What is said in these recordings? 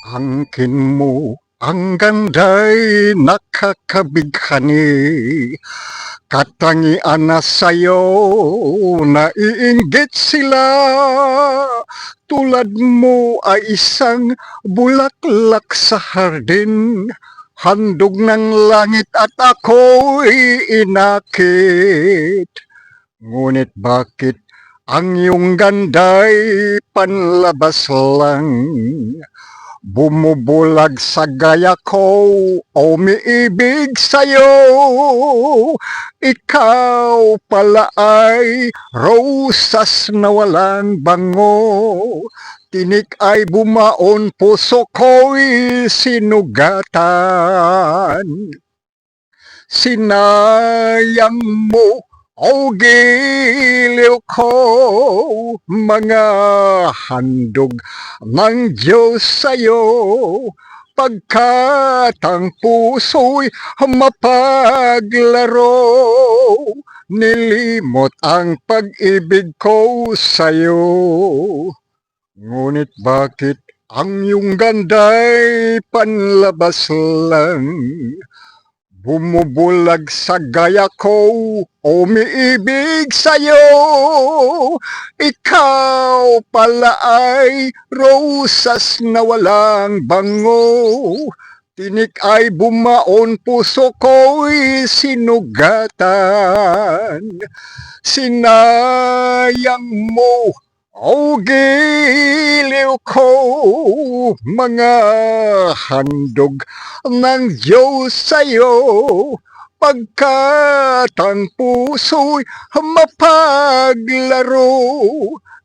Angkin mo, ang ganda'y nakakabighani. Katangian na sa'yo, naiinggit sila. Tulad mo ay isang bulaklak sa hardin. Handog ng langit at ako'y inakit. Ngunit bakit ang iyong ganda'y panlabas lang? Bumubulag sa gaya ko, umiibig sa'yo. Ikaw pala ay rosas na walang bango. Tinik ay bumaon, puso ko'y sinugatan. Sinayang mo, o giliw ko, mga handog ng Diyos sa'yo, pagkat ang puso'y mapaglaro, nilimot ang pag-ibig ko sa'yo. Ngunit bakit ang iyong ganda'y panlabas lang? Bumubulag sa gaya ko, umiibig sa'yo. Ikaw pala ay rosas na walang bango. Tinik ay bumaon, puso ko'y sinugatan. Sinayang mo, o giliw ko, mga handog ng Diyos sa'yo, pagkat ang puso'y mapaglaro,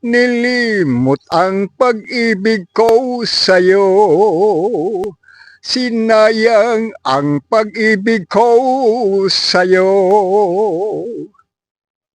nilimot ang pag-ibig ko sa'yo. Sinayang ang pag-ibig ko sa'yo.